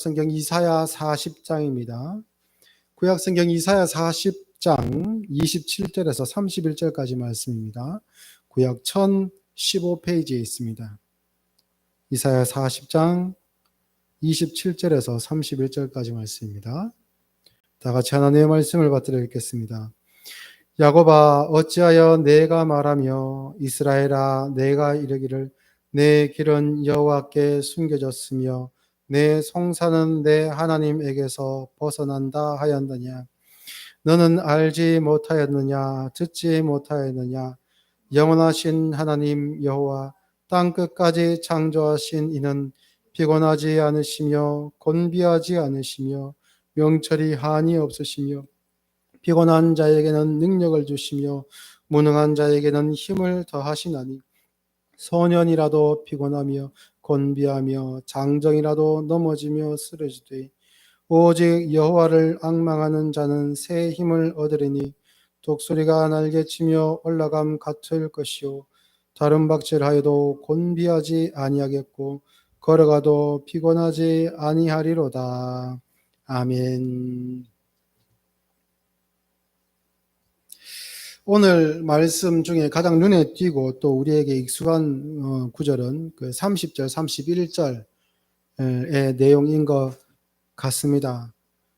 성경 이사야 40장입니다. 구약 성경 이사야 40장 27절에서 31절까지 말씀입니다. 구약 1015페이지에 있습니다. 이사야 40장 27절에서 31절까지 말씀입니다. 다 같이 하나님의 말씀을 받들어 읽겠습니다. 야곱아, 어찌하여 내가 말하며 이스라엘아, 내가 이르기를 내 길은 여호와께 숨겨졌으며 내 송사는 내 하나님에게서 벗어난다 하였느냐? 너는 알지 못하였느냐? 듣지 못하였느냐? 영원하신 하나님 여호와 땅 끝까지 창조하신 이는 피곤하지 않으시며 곤비하지 않으시며 명철이 한이 없으시며 피곤한 자에게는 능력을 주시며 무능한 자에게는 힘을 더하시나니 소년이라도 피곤하며 곤비하며 장정이라도 넘어지며 쓰러지되 오직 여호와를 앙망하는 자는 새 힘을 얻으리니 독수리가 날개치며 올라감 같을 것이요 다른 박질하여도 곤비하지 아니하겠고 걸어가도 피곤하지 아니하리로다. 아멘. 오늘 말씀 중에 가장 눈에 띄고 또 우리에게 익숙한 구절은 그 30절, 31절의 내용인 것 같습니다.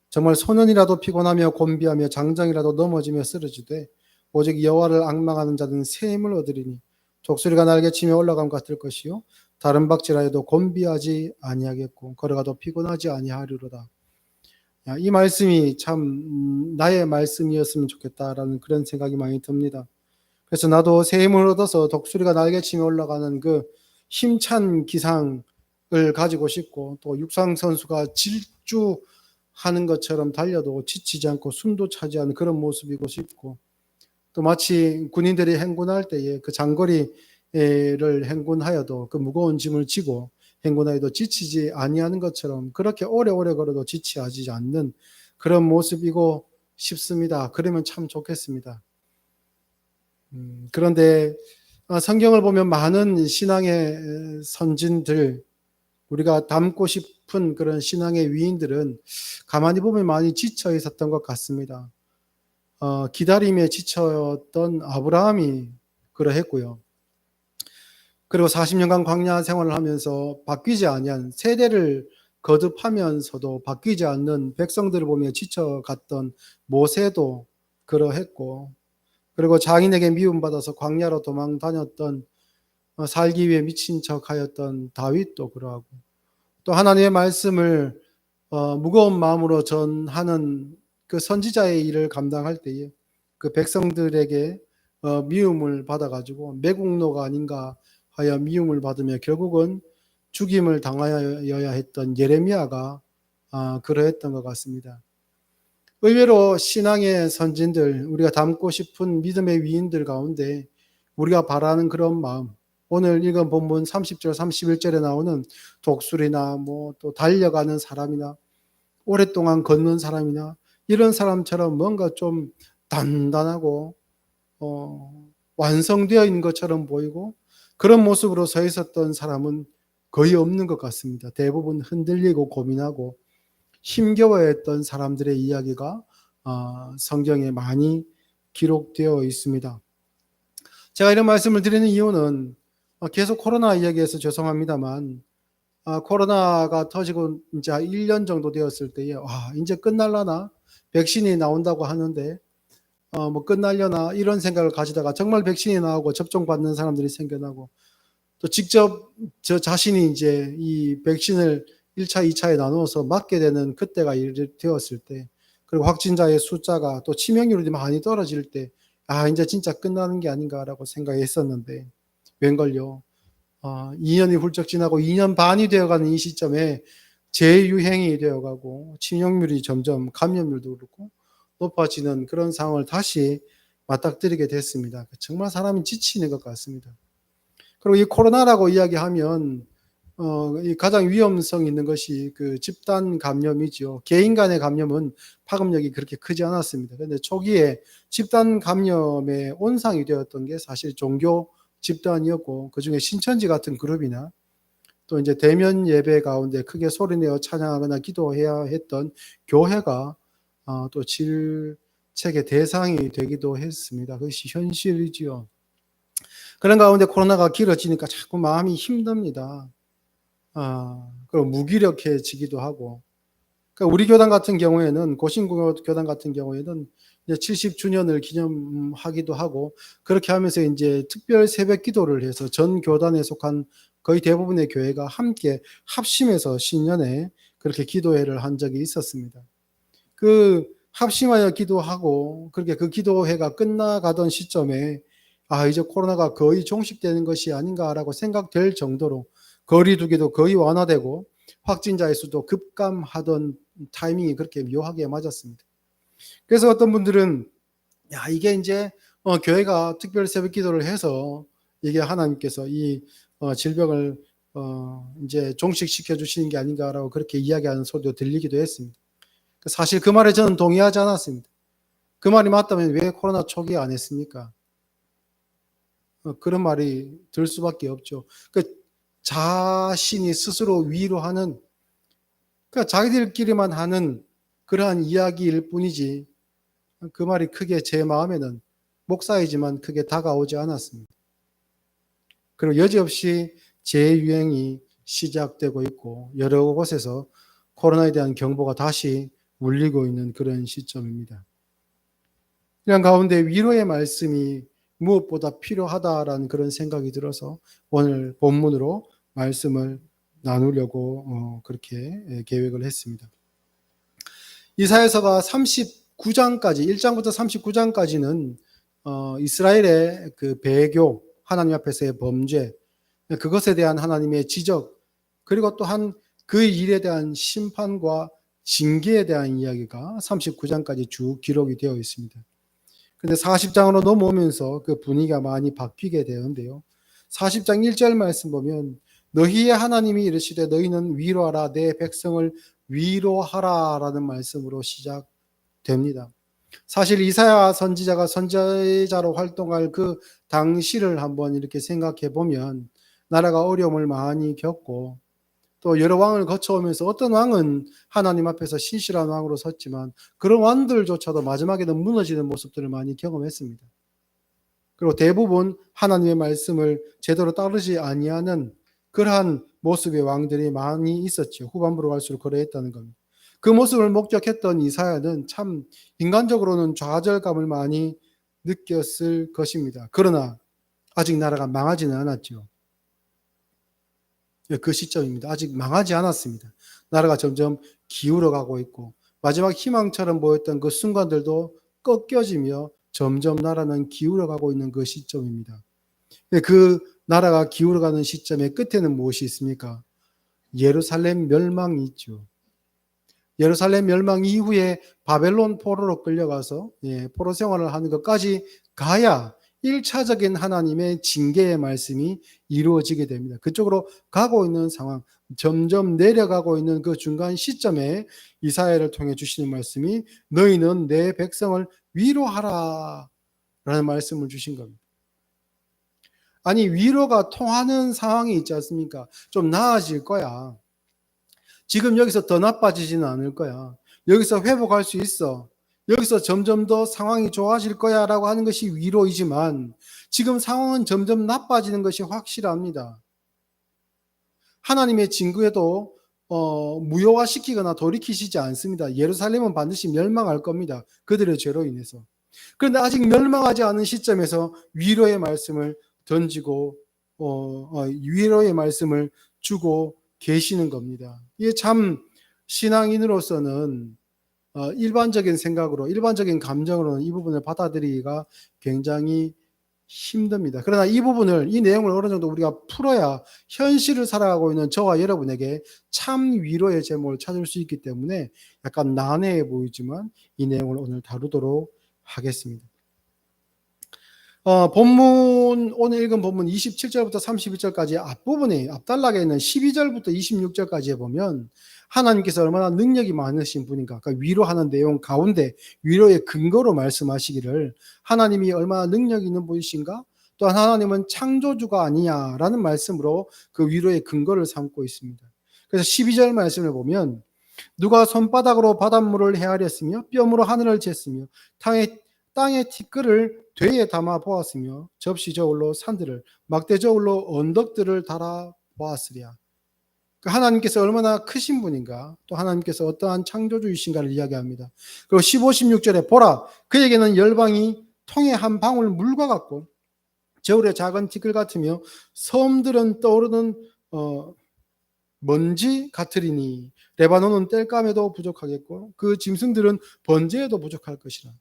정말 소년이라도 피곤하며 곤비하며 장정이라도 넘어지며 쓰러지되 오직 여호와를 앙망하는 자는 새 힘을 얻으리니 독수리가 날개치며 올라감 같을 것이요 다른 박질하여도 곤비하지 아니하겠고 걸어가도 피곤하지 아니하리로다. 이 말씀이 참 나의 말씀이었으면 좋겠다라는 그런 생각이 많이 듭니다. 그래서 나도 새 힘을 얻어서 독수리가 날개치며 올라가는 그 힘찬 기상을 가지고 싶고 또 육상 선수가 질주하는 것처럼 달려도 지치지 않고 숨도 차지 않는 그런 모습이고 싶고 또 마치 군인들이 행군할 때에 그 장거리를 행군하여도 그 무거운 짐을 지고 행군하여도 지치지 아니하는 것처럼 그렇게 오래오래 걸어도 지치지 않는 그런 모습이고 싶습니다. 그러면 참 좋겠습니다. 그런데 성경을 보면 많은 신앙의 선진들, 우리가 닮고 싶은 그런 신앙의 위인들은 가만히 보면 많이 지쳐 있었던 것 같습니다. 기다림에 지쳤던 아브라함이 그러했고요. 그리고 40년간 광야 생활을 하면서 바뀌지 아니한 세대를 거듭하면서도 바뀌지 않는 백성들을 보며 지쳐갔던 모세도 그러했고 그리고 장인에게 미움받아서 광야로 도망 다녔던 살기 위해 미친 척하였던 다윗도 그러하고 또 하나님의 말씀을 무거운 마음으로 전하는 그 선지자의 일을 감당할 때에 그 백성들에게 미움을 받아가지고 매국노가 아닌가 하여 미움을 받으며 결국은 죽임을 당하여야 했던 예레미야가 그러했던 것 같습니다. 의외로 신앙의 선진들, 우리가 닮고 싶은 믿음의 위인들 가운데 우리가 바라는 그런 마음, 오늘 읽은 본문 30절, 31절에 나오는 독수리나 또 달려가는 사람이나 오랫동안 걷는 사람이나 이런 사람처럼 뭔가 좀 단단하고 완성되어 있는 것처럼 보이고 그런 모습으로 서 있었던 사람은 거의 없는 것 같습니다. 대부분 흔들리고 고민하고 힘겨워했던 사람들의 이야기가 성경에 많이 기록되어 있습니다. 제가 이런 말씀을 드리는 이유는 계속 코로나 이야기해서 죄송합니다만 코로나가 터지고 이제 1년 정도 되었을 때에 이제 끝날라나 백신이 나온다고 하는데 끝날려나 이런 생각을 가지다가 정말 백신이 나오고 접종받는 사람들이 생겨나고 또 직접 저 자신이 이제 이 백신을 1차, 2차에 나누어서 맞게 되는 그때가 되었을 때 그리고 확진자의 숫자가 또 치명률이 많이 떨어질 때 이제 진짜 끝나는 게 아닌가라고 생각했었는데 웬걸요. 2년이 훌쩍 지나고 2년 반이 되어가는 이 시점에 재유행이 되어가고 치명률이 점점 감염률도 그렇고 높아지는 그런 상황을 다시 맞닥뜨리게 됐습니다. 정말 사람이 지치는 것 같습니다. 그리고 이 코로나라고 이야기하면 이 가장 위험성 있는 것이 그 집단 감염이죠. 개인 간의 감염은 파급력이 그렇게 크지 않았습니다. 그런데 초기에 집단 감염의 온상이 되었던 게 사실 종교 집단이었고 그중에 신천지 같은 그룹이나 또 이제 대면 예배 가운데 크게 소리내어 찬양하거나 기도해야 했던 교회가 또 질책의 대상이 되기도 했습니다. 그것이 현실이지요. 그런 가운데 코로나가 길어지니까 자꾸 마음이 힘듭니다. 그리고 무기력해지기도 하고. 그러니까 우리 교단 같은 경우에는, 고신고 교단 같은 경우에는 이제 70주년을 기념하기도 하고, 그렇게 하면서 이제 특별 새벽 기도를 해서 전 교단에 속한 거의 대부분의 교회가 함께 합심해서 신년에 그렇게 기도회를 한 적이 있었습니다. 그 합심하여 기도하고 그렇게 그 기도회가 끝나가던 시점에 이제 코로나가 거의 종식되는 것이 아닌가라고 생각될 정도로 거리두기도 거의 완화되고 확진자의 수도 급감하던 타이밍이 그렇게 묘하게 맞았습니다. 그래서 어떤 분들은 이게 이제 교회가 특별 새벽 기도를 해서 이게 하나님께서 이 질병을 이제 종식시켜 주시는 게 아닌가라고 그렇게 이야기하는 소리도 들리기도 했습니다. 사실 그 말에 저는 동의하지 않았습니다. 그 말이 맞다면 왜 코로나 초기에 안 했습니까? 그런 말이 들 수밖에 없죠. 자신이 스스로 위로하는, 자기들끼리만 하는 그러한 이야기일 뿐이지 그 말이 크게 제 마음에는, 목사이지만 크게 다가오지 않았습니다. 그리고 여지없이 재유행이 시작되고 있고 여러 곳에서 코로나에 대한 경보가 다시 울리고 있는 그런 시점입니다. 이런 가운데 위로의 말씀이 무엇보다 필요하다라는 그런 생각이 들어서 오늘 본문으로 말씀을 나누려고 그렇게 계획을 했습니다. 이사야서가 39장까지, 1장부터 39장까지는 이스라엘의 그 배교, 하나님 앞에서의 범죄, 그것에 대한 하나님의 지적, 그리고 또한 그 일에 대한 심판과 징계에 대한 이야기가 39장까지 쭉 기록이 되어 있습니다. 그런데 40장으로 넘어오면서 그 분위기가 많이 바뀌게 되는데요. 40장 1절 말씀 보면 너희의 하나님이 이르시되 너희는 위로하라 내 백성을 위로하라 라는 말씀으로 시작됩니다. 사실 이사야 선지자가 선지자로 활동할 그 당시를 한번 이렇게 생각해 보면 나라가 어려움을 많이 겪고 또 여러 왕을 거쳐오면서 어떤 왕은 하나님 앞에서 신실한 왕으로 섰지만 그런 왕들조차도 마지막에는 무너지는 모습들을 많이 경험했습니다. 그리고 대부분 하나님의 말씀을 제대로 따르지 아니하는 그러한 모습의 왕들이 많이 있었죠. 후반부로 갈수록 그러했다는 겁니다. 그 모습을 목격했던 이사야는 참 인간적으로는 좌절감을 많이 느꼈을 것입니다. 그러나 아직 나라가 망하지는 않았죠. 그 시점입니다. 아직 망하지 않았습니다. 나라가 점점 기울어가고 있고 마지막 희망처럼 보였던 그 순간들도 꺾여지며 점점 나라는 기울어가고 있는 그 시점입니다. 그 나라가 기울어가는 시점의 끝에는 무엇이 있습니까? 예루살렘 멸망이 있죠. 예루살렘 멸망 이후에 바벨론 포로로 끌려가서 포로 생활을 하는 것까지 가야 1차적인 하나님의 징계의 말씀이 이루어지게 됩니다. 그쪽으로 가고 있는 상황, 점점 내려가고 있는 그 중간 시점에 이사야를 통해 주시는 말씀이 너희는 내 백성을 위로하라 라는 말씀을 주신 겁니다. 아니 위로가 통하는 상황이 있지 않습니까? 좀 나아질 거야. 지금 여기서 더 나빠지지는 않을 거야. 여기서 회복할 수 있어. 여기서 점점 더 상황이 좋아질 거야 라고 하는 것이 위로이지만 지금 상황은 점점 나빠지는 것이 확실합니다. 하나님의 징계도 무효화시키거나 돌이키시지 않습니다. 예루살렘은 반드시 멸망할 겁니다. 그들의 죄로 인해서. 그런데 아직 멸망하지 않은 시점에서 위로의 말씀을 던지고 위로의 말씀을 주고 계시는 겁니다. 이게 참 신앙인으로서는 일반적인 생각으로, 일반적인 감정으로는 이 부분을 받아들이기가 굉장히 힘듭니다. 그러나 이 부분을, 이 내용을 어느 정도 우리가 풀어야 현실을 살아가고 있는 저와 여러분에게 참 위로의 제목을 찾을 수 있기 때문에 약간 난해해 보이지만 이 내용을 오늘 다루도록 하겠습니다. 본문, 오늘 읽은 본문 27절부터 31절까지 앞부분에, 앞단락에 있는 12절부터 26절까지에 보면 하나님께서 얼마나 능력이 많으신 분인가, 그러니까 위로하는 내용 가운데 위로의 근거로 말씀하시기를 하나님이 얼마나 능력이 있는 분이신가, 또한 하나님은 창조주가 아니냐라는 말씀으로 그 위로의 근거를 삼고 있습니다. 그래서 12절 말씀을 보면 누가 손바닥으로 바닷물을 헤아렸으며 뼘으로 하늘을 쟀으며 땅의 티끌을 되에 담아 보았으며 접시 저울로 산들을 막대 저울로 언덕들을 달아 보았으랴. 하나님께서 얼마나 크신 분인가, 또 하나님께서 어떠한 창조주이신가를 이야기합니다. 그리고 15, 16절에 보라, 그에게는 열방이 통에 한 방울 물과 같고 저울의 작은 티끌 같으며 섬들은 떠오르는 먼지 같으리니 레바논은 땔감에도 부족하겠고 그 짐승들은 번제에도 부족할 것이라.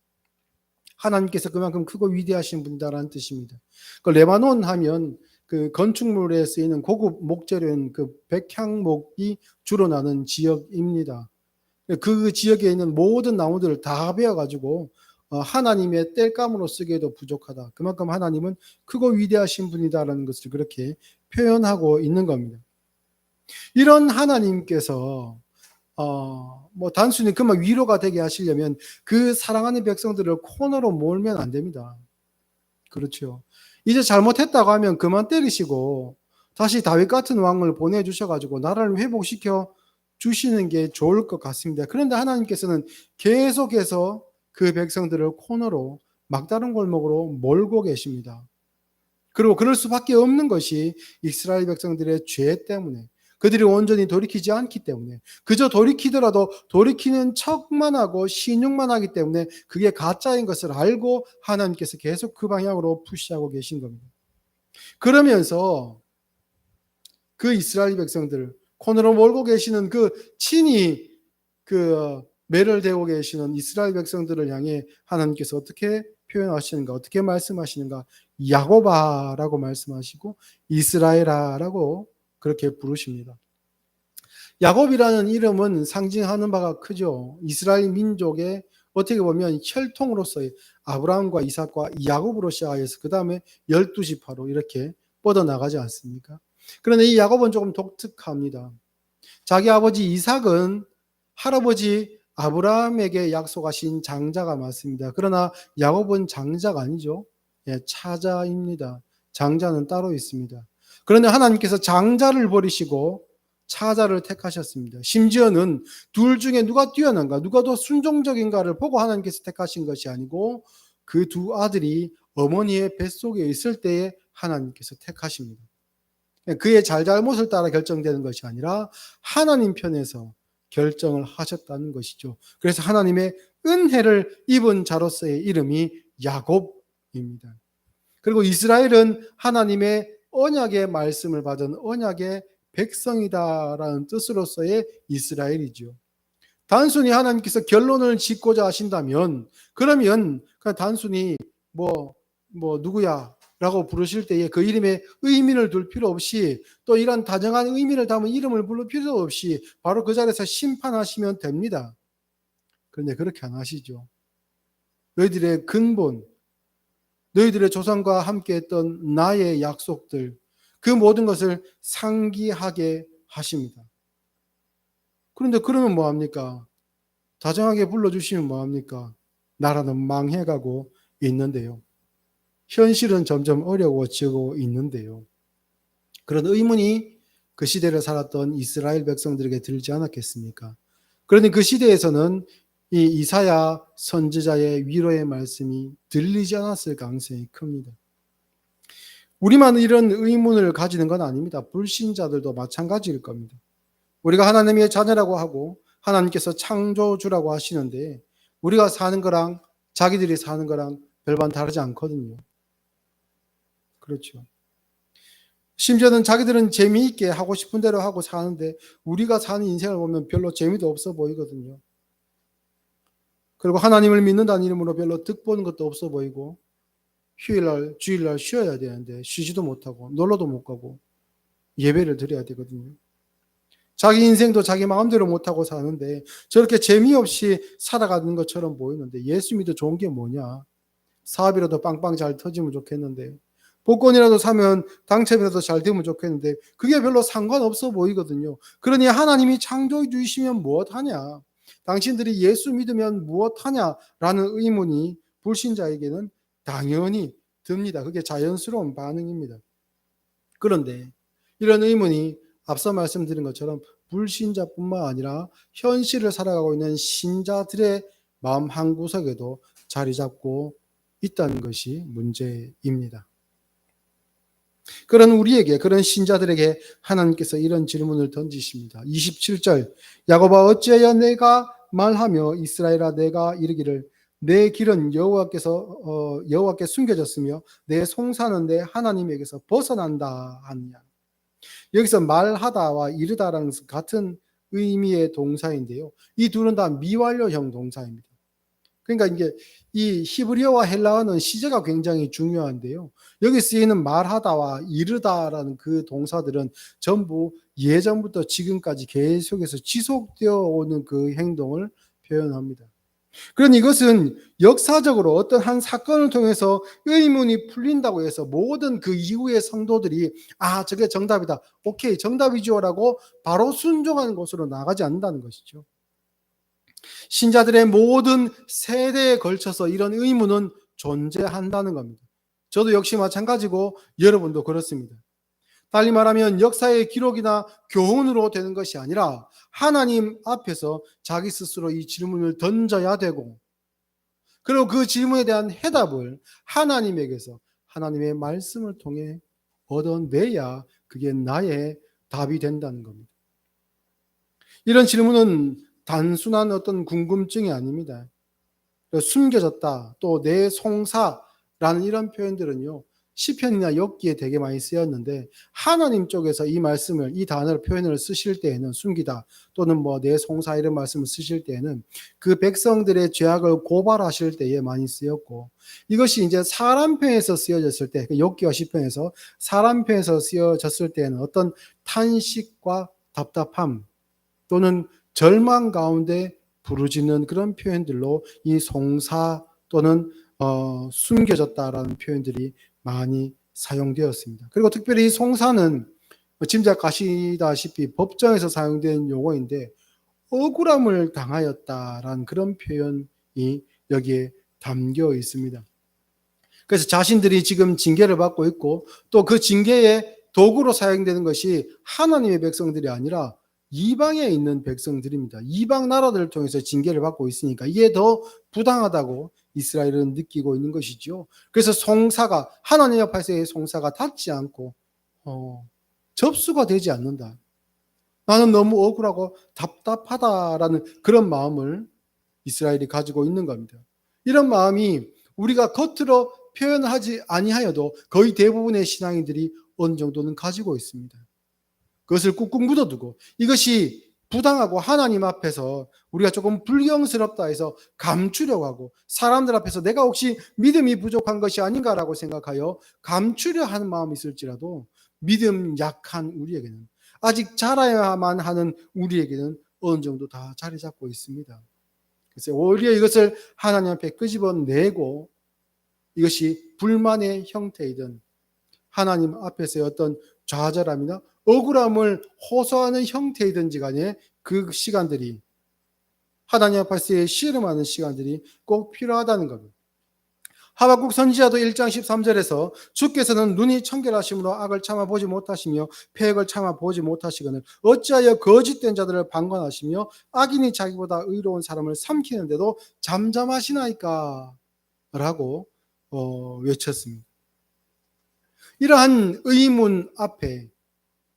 하나님께서 그만큼 크고 위대하신 분이다라는 뜻입니다. 그 레바논 하면 그 건축물에 쓰이는 고급 목재료인 그 백향목이 주로 나는 지역입니다. 그 지역에 있는 모든 나무들을 다 베어가지고 하나님의 땔감으로 쓰기에도 부족하다. 그만큼 하나님은 크고 위대하신 분이다라는 것을 그렇게 표현하고 있는 겁니다. 이런 하나님께서 단순히 그만 위로가 되게 하시려면 그 사랑하는 백성들을 코너로 몰면 안 됩니다. 그렇죠. 이제 잘못했다고 하면 그만 때리시고 다시 다윗 같은 왕을 보내주셔가지고 나라를 회복시켜 주시는 게 좋을 것 같습니다. 그런데 하나님께서는 계속해서 그 백성들을 코너로 막다른 골목으로 몰고 계십니다. 그리고 그럴 수밖에 없는 것이 이스라엘 백성들의 죄 때문에, 그들이 온전히 돌이키지 않기 때문에, 그저 돌이키더라도 돌이키는 척만 하고 신용만 하기 때문에 그게 가짜인 것을 알고 하나님께서 계속 그 방향으로 푸시하고 계신 겁니다. 그러면서 그 이스라엘 백성들, 코너로 몰고 계시는 그 친히 그 매를 대고 계시는 이스라엘 백성들을 향해 하나님께서 어떻게 표현하시는가, 어떻게 말씀하시는가? 야곱아라고 말씀하시고 이스라엘아라고 그렇게 부르십니다. 야곱이라는 이름은 상징하는 바가 크죠. 이스라엘 민족의 어떻게 보면 혈통으로서의 아브라함과 이삭과 야곱으로 시작해서 그 다음에 12지파로 이렇게 뻗어나가지 않습니까? 그런데 이 야곱은 조금 독특합니다. 자기 아버지 이삭은 할아버지 아브라함에게 약속하신 장자가 맞습니다. 그러나 야곱은 장자가 아니죠. 차자입니다. 장자는 따로 있습니다. 그런데 하나님께서 장자를 버리시고 차자를 택하셨습니다. 심지어는 둘 중에 누가 뛰어난가, 누가 더 순종적인가를 보고 하나님께서 택하신 것이 아니고 그 두 아들이 어머니의 뱃속에 있을 때에 하나님께서 택하십니다. 그의 잘잘못을 따라 결정되는 것이 아니라 하나님 편에서 결정을 하셨다는 것이죠. 그래서 하나님의 은혜를 입은 자로서의 이름이 야곱입니다. 그리고 이스라엘은 하나님의 언약의 말씀을 받은 언약의 백성이다라는 뜻으로서의 이스라엘이죠. 단순히 하나님께서 결론을 짓고자 하신다면 그러면 그냥 단순히 누구야 라고 부르실 때에 그 이름에 의미를 둘 필요 없이 또 이런 다정한 의미를 담은 이름을 부를 필요 없이 바로 그 자리에서 심판하시면 됩니다. 그런데 그렇게 안 하시죠. 너희들의 근본, 너희들의 조상과 함께 했던 나의 약속들, 그 모든 것을 상기하게 하십니다. 그런데 그러면 뭐합니까? 다정하게 불러주시면 뭐합니까? 나라는 망해가고 있는데요. 현실은 점점 어려워지고 있는데요. 그런 의문이 그 시대를 살았던 이스라엘 백성들에게 들지 않았겠습니까? 그런데 그 시대에서는 이 이사야 선지자의 위로의 말씀이 들리지 않았을 가능성이 큽니다. 우리만 이런 의문을 가지는 건 아닙니다. 불신자들도 마찬가지일 겁니다. 우리가 하나님의 자녀라고 하고 하나님께서 창조주라고 하시는데 우리가 사는 거랑 자기들이 사는 거랑 별반 다르지 않거든요. 그렇죠. 심지어는 자기들은 재미있게 하고 싶은 대로 하고 사는데 우리가 사는 인생을 보면 별로 재미도 없어 보이거든요. 그리고 하나님을 믿는다는 이름으로 별로 득보는 것도 없어 보이고 휴일날, 주일날 쉬어야 되는데 쉬지도 못하고 놀러도 못 가고 예배를 드려야 되거든요. 자기 인생도 자기 마음대로 못하고 사는데 저렇게 재미없이 살아가는 것처럼 보이는데 예수 믿어 좋은 게 뭐냐? 사업이라도 빵빵 잘 터지면 좋겠는데 복권이라도 사면 당첨이라도 잘 되면 좋겠는데 그게 별로 상관없어 보이거든요. 그러니 하나님이 창조주이시면 무엇하냐? 당신들이 예수 믿으면 무엇하냐? 라는 의문이 불신자에게는 당연히 듭니다. 그게 자연스러운 반응입니다. 그런데 이런 의문이 앞서 말씀드린 것처럼 불신자뿐만 아니라 현실을 살아가고 있는 신자들의 마음 한구석에도 자리 잡고 있다는 것이 문제입니다. 그런 우리에게, 그런 신자들에게 하나님께서 이런 질문을 던지십니다. 27절, 야곱아 어찌하여 내가 말하며 이스라엘아 내가 이르기를 내 길은 여호와께 숨겨졌으며 내 송사는 내 하나님에게서 벗어난다 하느냐. 여기서 말하다와 이르다라는 것은 같은 의미의 동사인데요. 이 둘은 다 미완료형 동사입니다. 그러니까 이게 이 히브리어와 헬라어는 시제가 굉장히 중요한데요. 여기 쓰이는 말하다와 이르다라는 그 동사들은 전부 예전부터 지금까지 계속해서 지속되어 오는 그 행동을 표현합니다. 그러니 이것은 역사적으로 어떤 한 사건을 통해서 의문이 풀린다고 해서 모든 그 이후의 성도들이 저게 정답이다. 오케이, 정답이죠라고 바로 순종하는 것으로 나가지 않는다는 것이죠. 신자들의 모든 세대에 걸쳐서 이런 의문은 존재한다는 겁니다. 저도 역시 마찬가지고 여러분도 그렇습니다. 달리 말하면 역사의 기록이나 교훈으로 되는 것이 아니라 하나님 앞에서 자기 스스로 이 질문을 던져야 되고, 그리고 그 질문에 대한 해답을 하나님에게서 하나님의 말씀을 통해 얻어내야 그게 나의 답이 된다는 겁니다. 이런 질문은 단순한 어떤 궁금증이 아닙니다. 숨겨졌다, 또 내 송사라는 이런 표현들은요, 시편이나 욥기에 되게 많이 쓰였는데 하나님 쪽에서 이 말씀을, 이 단어를 표현을 쓰실 때에는 숨기다 또는 내 송사 이런 말씀을 쓰실 때에는 그 백성들의 죄악을 고발하실 때에 많이 쓰였고, 이것이 이제 사람 편에서 쓰여졌을 때, 욥기와 시편에서 사람 편에서 쓰여졌을 때에는 어떤 탄식과 답답함 또는 절망 가운데 부르짖는 그런 표현들로 이 송사 또는 숨겨졌다라는 표현들이 많이 사용되었습니다. 그리고 특별히 이 송사는 짐작하시다시피 법정에서 사용된 용어인데 억울함을 당하였다라는 그런 표현이 여기에 담겨 있습니다. 그래서 자신들이 지금 징계를 받고 있고 또 그 징계의 도구로 사용되는 것이 하나님의 백성들이 아니라 이방에 있는 백성들입니다. 이방 나라들을 통해서 징계를 받고 있으니까 이게 더 부당하다고 이스라엘은 느끼고 있는 것이죠. 그래서 송사가, 하나님 앞에서의 송사가 닿지 않고 접수가 되지 않는다. 나는 너무 억울하고 답답하다라는 그런 마음을 이스라엘이 가지고 있는 겁니다. 이런 마음이 우리가 겉으로 표현하지 아니하여도 거의 대부분의 신앙인들이 어느 정도는 가지고 있습니다. 그것을 꾹꾹 묻어두고 이것이 부당하고 하나님 앞에서 우리가 조금 불경스럽다 해서 감추려고 하고, 사람들 앞에서 내가 혹시 믿음이 부족한 것이 아닌가라고 생각하여 감추려 하는 마음이 있을지라도 믿음 약한 우리에게는, 아직 자라야만 하는 우리에게는 어느 정도 다 자리 잡고 있습니다. 그래서 오히려 이것을 하나님 앞에 끄집어내고 이것이 불만의 형태이든 하나님 앞에서의 어떤 좌절함이나 억울함을 호소하는 형태이든지 간에 그 시간들이, 하나님 앞에서의 씨름하는 시간들이 꼭 필요하다는 겁니다. 하박국 선지자도 1장 13절에서 주께서는 눈이 청결하심으로 악을 참아보지 못하시며 패역을 참아보지 못하시거늘 어찌하여 거짓된 자들을 방관하시며 악인이 자기보다 의로운 사람을 삼키는데도 잠잠하시나이까 라고 외쳤습니다. 이러한 의문 앞에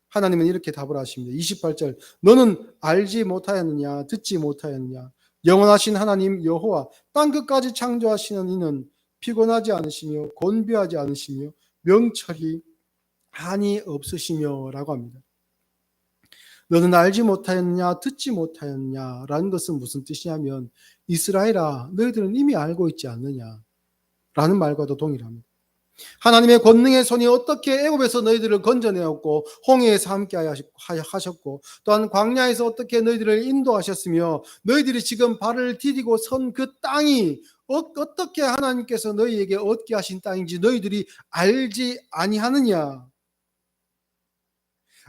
하나님은 이렇게 답을 하십니다. 28절, 너는 알지 못하였느냐, 듣지 못하였느냐. 영원하신 하나님 여호와 땅끝까지 창조하시는 이는 피곤하지 않으시며 곤비하지 않으시며 명철이 한이 없으시며 라고 합니다. 너는 알지 못하였느냐, 듣지 못하였느냐 라는 것은 무슨 뜻이냐면, 이스라엘아 너희들은 이미 알고 있지 않느냐 라는 말과도 동일합니다. 하나님의 권능의 손이 어떻게 애굽에서 너희들을 건져내었고 홍해에서 함께 하셨고 또한 광야에서 어떻게 너희들을 인도하셨으며 너희들이 지금 발을 디디고 선 그 땅이 어떻게 하나님께서 너희에게 얻게 하신 땅인지 너희들이 알지 아니하느냐.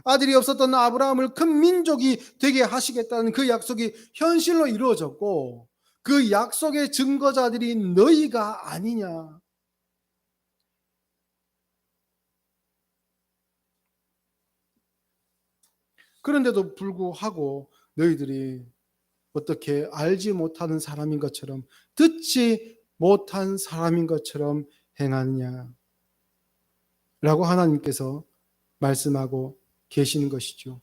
아들이 없었던 아브라함을 큰 민족이 되게 하시겠다는 그 약속이 현실로 이루어졌고 그 약속의 증거자들이 너희가 아니냐. 그런데도 불구하고 너희들이 어떻게 알지 못하는 사람인 것처럼, 듣지 못한 사람인 것처럼 행하느냐 라고 하나님께서 말씀하고 계시는 것이죠.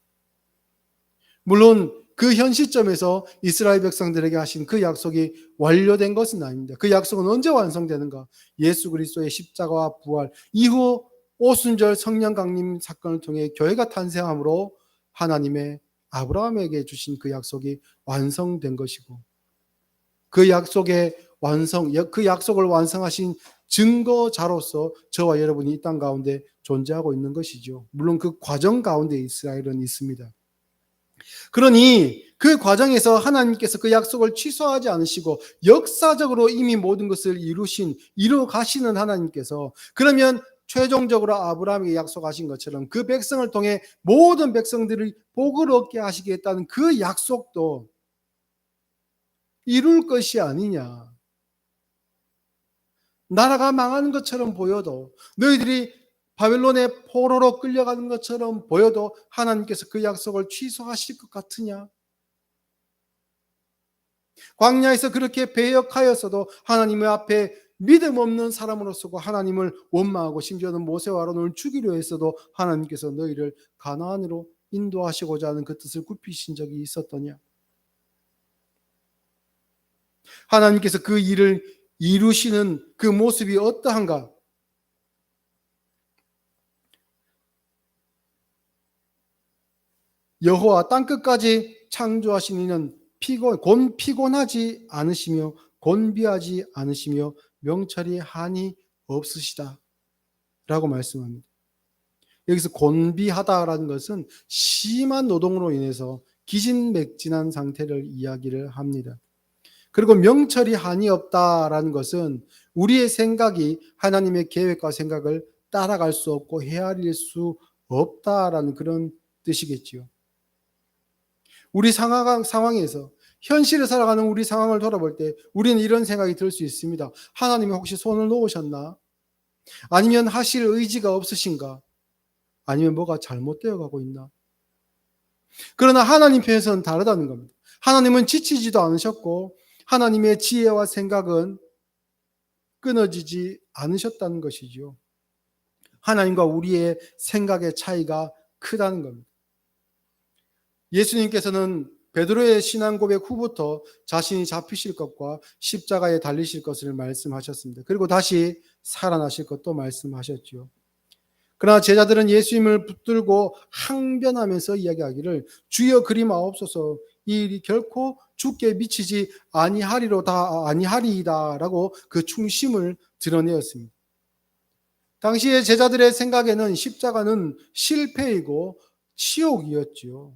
물론 그 현 시점에서 이스라엘 백성들에게 하신 그 약속이 완료된 것은 아닙니다. 그 약속은 언제 완성되는가? 예수 그리스도의 십자가와 부활 이후 오순절 성령 강림 사건을 통해 교회가 탄생함으로 하나님의 아브라함에게 주신 그 약속이 완성된 것이고, 그 약속의 그 약속을 완성하신 증거자로서 저와 여러분이 이 땅 가운데 존재하고 있는 것이죠. 물론 그 과정 가운데 이스라엘은 있습니다. 그러니 그 과정에서 하나님께서 그 약속을 취소하지 않으시고 역사적으로 이미 모든 것을 이루 가시는 하나님께서, 그러면 최종적으로 아브라함에게 약속하신 것처럼 그 백성을 통해 모든 백성들이 복을 얻게 하시겠다는 그 약속도 이룰 것이 아니냐. 나라가 망하는 것처럼 보여도, 너희들이 바벨론의 포로로 끌려가는 것처럼 보여도 하나님께서 그 약속을 취소하실 것 같으냐? 광야에서 그렇게 배역하였어도 하나님의 앞에 믿음 없는 사람으로서 하나님을 원망하고 심지어는 모세와 아론을 죽이려 했어도 하나님께서 너희를 가나안으로 인도하시고자 하는 그 뜻을 굽히신 적이 있었더냐? 하나님께서 그 일을 이루시는 그 모습이 어떠한가? 여호와 땅끝까지 창조하신 이는 피곤하지 않으시며 곤비하지 않으시며 명철이 한이 없으시다 라고 말씀합니다. 여기서 곤비하다라는 것은 심한 노동으로 인해서 기진맥진한 상태를 이야기를 합니다. 그리고 명철이 한이 없다라는 것은 우리의 생각이 하나님의 계획과 생각을 따라갈 수 없고 헤아릴 수 없다라는 그런 뜻이겠지요. 우리 상황에서 현실을 살아가는 우리 상황을 돌아볼 때 우리는 이런 생각이 들 수 있습니다. 하나님이 혹시 손을 놓으셨나? 아니면 하실 의지가 없으신가? 아니면 뭐가 잘못되어 가고 있나? 그러나 하나님 편에서는 다르다는 겁니다. 하나님은 지치지도 않으셨고 하나님의 지혜와 생각은 끊어지지 않으셨다는 것이죠. 하나님과 우리의 생각의 차이가 크다는 겁니다. 예수님께서는 베드로의 신앙 고백 후부터 자신이 잡히실 것과 십자가에 달리실 것을 말씀하셨습니다. 그리고 다시 살아나실 것도 말씀하셨죠. 그러나 제자들은 예수님을 붙들고 항변하면서 이야기하기를 주여 그리마옵소서, 이 일이 결코 죽게 미치지 아니하리이다라고 그 충심을 드러내었습니다. 당시의 제자들의 생각에는 십자가는 실패이고 치욕이었지요.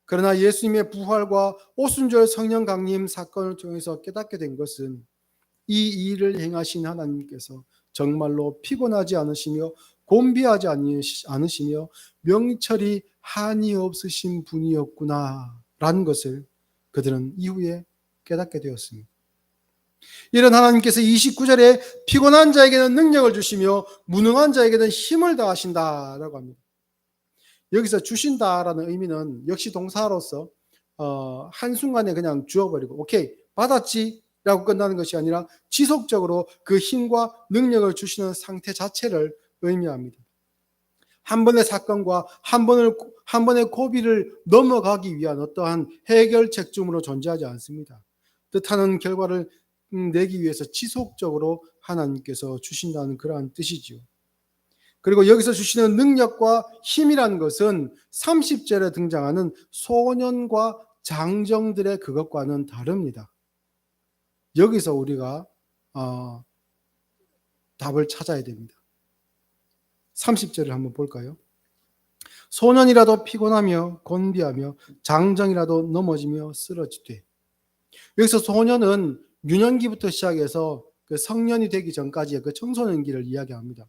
그러나 예수님의 부활과 오순절 성령 강림 사건을 통해서 깨닫게 된 것은 이 일을 행하신 하나님께서 정말로 피곤하지 않으시며 곤비하지 않으시며 명철이 한이 없으신 분이었구나라는 것을 그들은 이후에 깨닫게 되었습니다. 이런 하나님께서 29절에 피곤한 자에게는 능력을 주시며 무능한 자에게는 힘을 더하신다라고 합니다. 여기서 주신다라는 의미는 역시 동사로서 한순간에 그냥 주어버리고 오케이 받았지 라고 끝나는 것이 아니라 지속적으로 그 힘과 능력을 주시는 상태 자체를 의미합니다. 한 번의 사건과 한 번의 고비를 넘어가기 위한 어떠한 해결책쯤으로 존재하지 않습니다. 뜻하는 결과를 내기 위해서 지속적으로 하나님께서 주신다는 그러한 뜻이지요. 그리고 여기서 주시는 능력과 힘이라는 것은 30절에 등장하는 소년과 장정들의 그것과는 다릅니다. 여기서 우리가 답을 찾아야 됩니다. 30절을 한번 볼까요? 소년이라도 피곤하며 곤비하며 장정이라도 넘어지며 쓰러지되. 여기서 소년은 유년기부터 시작해서 그 성년이 되기 전까지의 그 청소년기를 이야기합니다.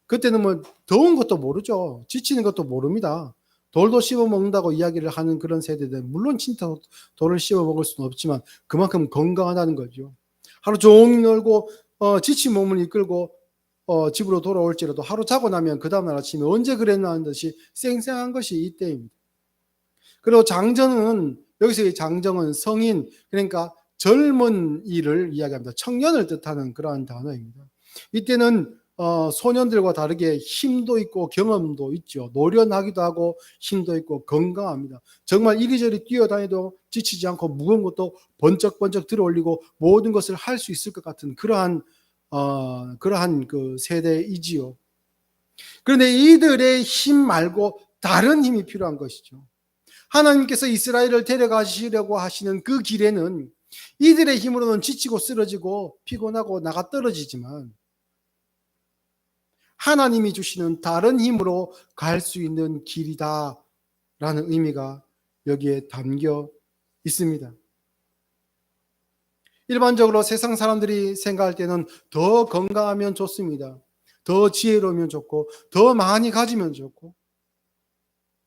그때는 뭐 더운 것도 모르죠. 지치는 것도 모릅니다. 돌도 씹어 먹는다고 이야기를 하는 그런 세대들은 물론 진짜 돌을 씹어 먹을 수는 없지만 그만큼 건강하다는 거죠. 하루 종일 놀고 지친 몸을 이끌고 집으로 돌아올지라도 하루 자고 나면 그 다음날 아침에 언제 그랬나 하는 듯이 쌩쌩한 것이 이때입니다. 그리고 장정은, 여기서의 장정은 성인, 그러니까 젊은 이를 이야기합니다. 청년을 뜻하는 그러한 단어입니다. 이때는 소년들과 다르게 힘도 있고 경험도 있죠. 노련하기도 하고 힘도 있고 건강합니다. 정말 이리저리 뛰어다니도 지치지 않고 무거운 것도 번쩍번쩍 들어올리고 모든 것을 할 수 있을 것 같은 그러한 그 세대이지요. 그런데 이들의 힘 말고 다른 힘이 필요한 것이죠. 하나님께서 이스라엘을 데려가시려고 하시는 그 길에는 이들의 힘으로는 지치고 쓰러지고 피곤하고 나가 떨어지지만 하나님이 주시는 다른 힘으로 갈 수 있는 길이다라는 의미가 여기에 담겨 있습니다. 일반적으로 세상 사람들이 생각할 때는 더 건강하면 좋습니다. 더 지혜로우면 좋고 더 많이 가지면 좋고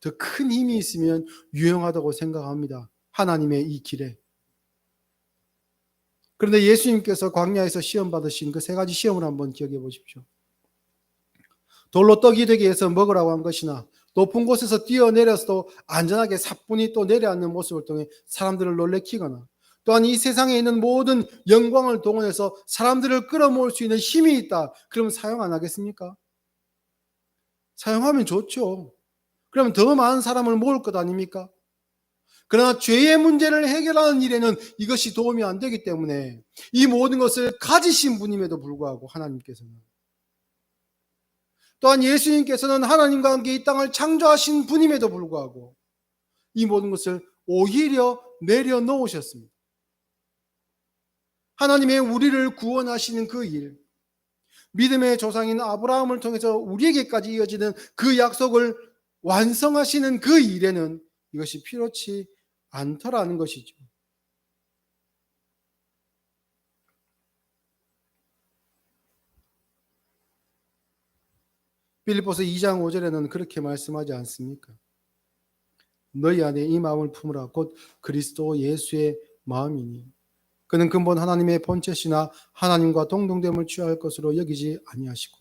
더 큰 힘이 있으면 유용하다고 생각합니다. 하나님의 이 길에. 그런데 예수님께서 광야에서 시험 받으신 그 세 가지 시험을 한번 기억해 보십시오. 돌로 떡이 되게 해서 먹으라고 한 것이나 높은 곳에서 뛰어내려서도 안전하게 사뿐히 또 내려앉는 모습을 통해 사람들을 놀래키거나 또한 이 세상에 있는 모든 영광을 동원해서 사람들을 끌어모을 수 있는 힘이 있다. 그러면 사용 안 하겠습니까? 사용하면 좋죠. 그러면 더 많은 사람을 모을 것 아닙니까? 그러나 죄의 문제를 해결하는 일에는 이것이 도움이 안 되기 때문에 이 모든 것을 가지신 분임에도 불구하고 하나님께서는 또한 예수님께서는 하나님과 함께 이 땅을 창조하신 분임에도 불구하고 이 모든 것을 오히려 내려놓으셨습니다. 하나님의 우리를 구원하시는 그 일, 믿음의 조상인 아브라함을 통해서 우리에게까지 이어지는 그 약속을 완성하시는 그 일에는 이것이 필요치 않더라는 것이죠. 빌립보서 2장 5절에는 그렇게 말씀하지 않습니까? 너희 안에 이 마음을 품으라. 곧 그리스도 예수의 마음이니 그는 근본 하나님의 본체시나 하나님과 동등됨을 취할 것으로 여기지 아니하시고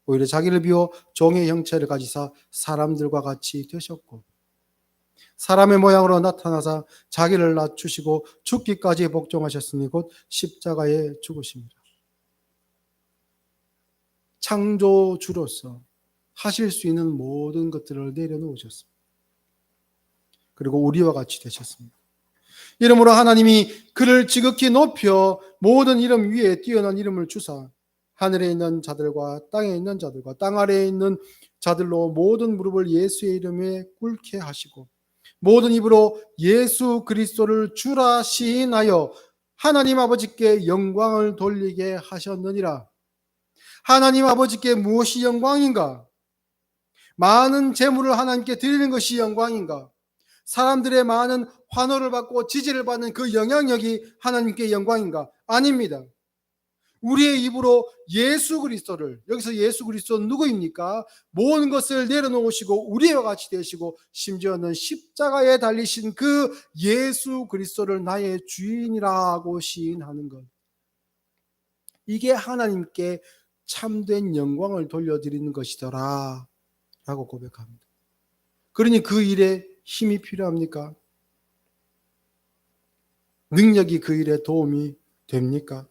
오히려 자기를 비워 종의 형체를 가지사 사람들과 같이 되셨고 사람의 모양으로 나타나사 자기를 낮추시고 죽기까지 복종하셨으니 곧 십자가에 죽으십니다. 창조주로서 하실 수 있는 모든 것들을 내려놓으셨습니다. 그리고 우리와 같이 되셨습니다. 이러므로 하나님이 그를 지극히 높여 모든 이름 위에 뛰어난 이름을 주사 하늘에 있는 자들과 땅에 있는 자들과 땅 아래에 있는 자들로 모든 무릎을 예수의 이름에 꿇게 하시고 모든 입으로 예수 그리스도를 주라 시인하여 하나님 아버지께 영광을 돌리게 하셨느니라. 하나님 아버지께 무엇이 영광인가? 많은 재물을 하나님께 드리는 것이 영광인가? 사람들의 많은 환호를 받고 지지를 받는 그 영향력이 하나님께 영광인가? 아닙니다. 우리의 입으로 예수 그리스도를, 여기서 예수 그리스도는 누구입니까? 모든 것을 내려놓으시고 우리와 같이 되시고 심지어는 십자가에 달리신 그 예수 그리스도를 나의 주인이라고 시인하는 것, 이게 하나님께 참된 영광을 돌려드리는 것이더라 라고 고백합니다. 그러니 그 일에 힘이 필요합니까? 능력이 그 일에 도움이 됩니까?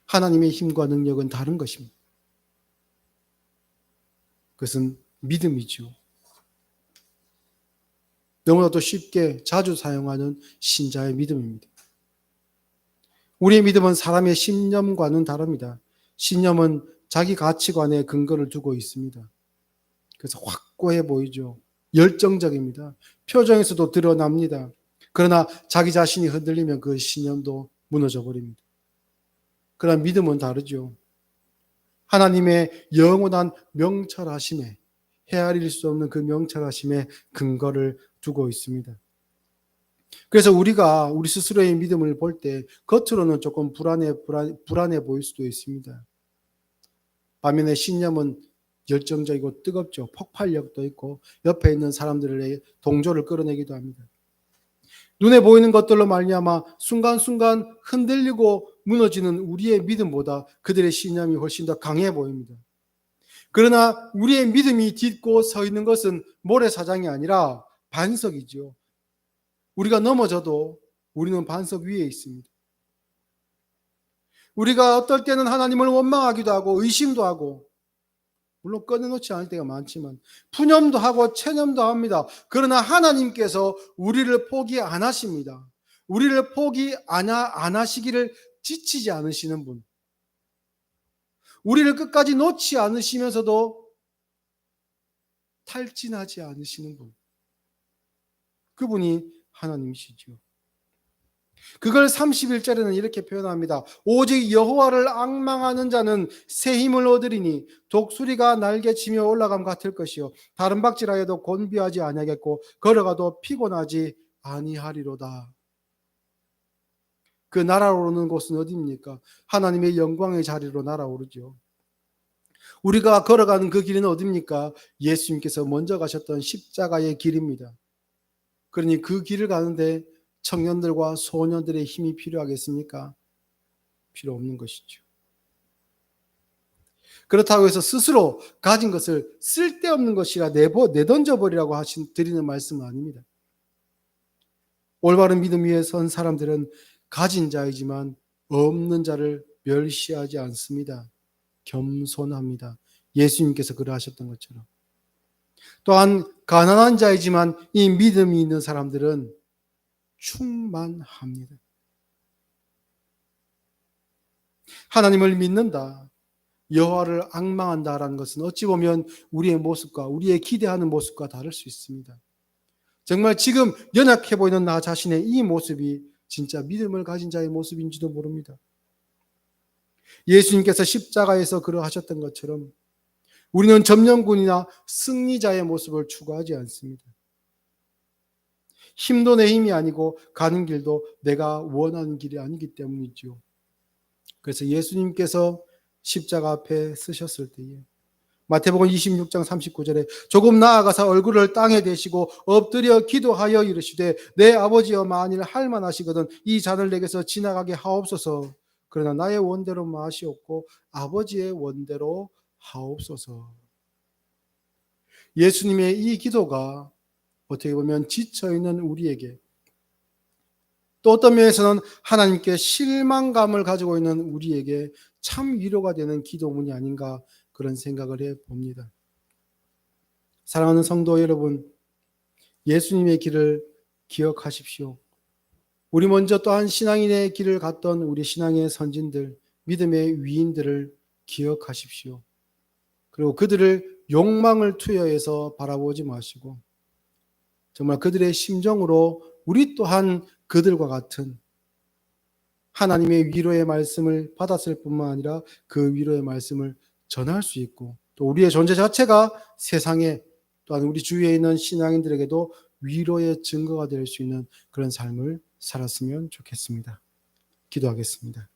하나님의 힘과 능력은 다른 것입니다. 그것은 믿음이죠. 너무나도 쉽게 자주 사용하는 신자의 믿음입니다. 우리의 믿음은 사람의 신념과는 다릅니다. 신념은 자기 가치관에 근거를 두고 있습니다. 그래서 확고해 보이죠. 열정적입니다. 표정에서도 드러납니다. 그러나 자기 자신이 흔들리면 그 신념도 무너져 버립니다. 그러나 믿음은 다르죠. 하나님의 영원한 명철하심에, 헤아릴 수 없는 그 명철하심에 근거를 두고 있습니다. 그래서 우리가 우리 스스로의 믿음을 볼 때 겉으로는 조금 불안해 보일 수도 있습니다. 반면에 신념은 열정적이고 뜨겁죠. 폭발력도 있고 옆에 있는 사람들의 동조를 끌어내기도 합니다. 눈에 보이는 것들로 말미암아 순간순간 흔들리고 무너지는 우리의 믿음보다 그들의 신념이 훨씬 더 강해 보입니다. 그러나 우리의 믿음이 딛고 서 있는 것은 모래사장이 아니라 반석이죠. 우리가 넘어져도 우리는 반석 위에 있습니다. 우리가 어떨 때는 하나님을 원망하기도 하고 의심도 하고, 물론 꺼내놓지 않을 때가 많지만 푸념도 하고 체념도 합니다. 그러나 하나님께서 우리를 포기 안 하십니다. 우리를 포기 안 하시기를 지치지 않으시는 분, 우리를 끝까지 놓지 않으시면서도 탈진하지 않으시는 분, 그분이 하나님이시죠. 그걸 31절에는 이렇게 표현합니다. 오직 여호와를 앙망하는 자는 새 힘을 얻으리니 독수리가 날개치며 올라감 같을 것이요 다른 박질하여도 곤비하지 아니하겠고 걸어가도 피곤하지 아니하리로다. 그 날아오르는 곳은 어디입니까? 하나님의 영광의 자리로 날아오르죠. 우리가 걸어가는 그 길은 어디입니까? 예수님께서 먼저 가셨던 십자가의 길입니다. 그러니 그 길을 가는데 청년들과 소년들의 힘이 필요하겠습니까? 필요 없는 것이죠. 그렇다고 해서 스스로 가진 것을 쓸데없는 것이라 내던져버리라고 드리는 말씀은 아닙니다. 올바른 믿음 위에 선 사람들은 가진 자이지만 없는 자를 멸시하지 않습니다. 겸손합니다. 예수님께서 그러하셨던 것처럼. 또한 가난한 자이지만 이 믿음이 있는 사람들은 충만합니다. 하나님을 믿는다, 여호와를 앙망한다라는 것은 어찌 보면 우리의 모습과 우리의 기대하는 모습과 다를 수 있습니다. 정말 지금 연약해 보이는 나 자신의 이 모습이 진짜 믿음을 가진 자의 모습인지도 모릅니다. 예수님께서 십자가에서 그러하셨던 것처럼 우리는 점령군이나 승리자의 모습을 추구하지 않습니다. 힘도 내 힘이 아니고 가는 길도 내가 원하는 길이 아니기 때문이죠. 그래서 예수님께서 십자가 앞에 쓰셨을 때에 마태복음 26장 39절에 조금 나아가서 얼굴을 땅에 대시고 엎드려 기도하여 이르시되 내 아버지여 만일 할만하시거든 이 잔을 내게서 지나가게 하옵소서. 그러나 나의 원대로 마시옵고 아버지의 원대로 하옵소서. 예수님의 이 기도가 어떻게 보면 지쳐있는 우리에게, 또 어떤 면에서는 하나님께 실망감을 가지고 있는 우리에게 참 위로가 되는 기도문이 아닌가 그런 생각을 해봅니다. 사랑하는 성도 여러분, 예수님의 길을 기억하십시오. 우리 먼저 또한 신앙인의 길을 갔던 우리 신앙의 선진들, 믿음의 위인들을 기억하십시오. 그리고 그들을 욕망을 투여해서 바라보지 마시고 정말 그들의 심정으로 우리 또한 그들과 같은 하나님의 위로의 말씀을 받았을 뿐만 아니라 그 위로의 말씀을 전할 수 있고 또 우리의 존재 자체가 세상에 또한 우리 주위에 있는 신앙인들에게도 위로의 증거가 될 수 있는 그런 삶을 살았으면 좋겠습니다. 기도하겠습니다.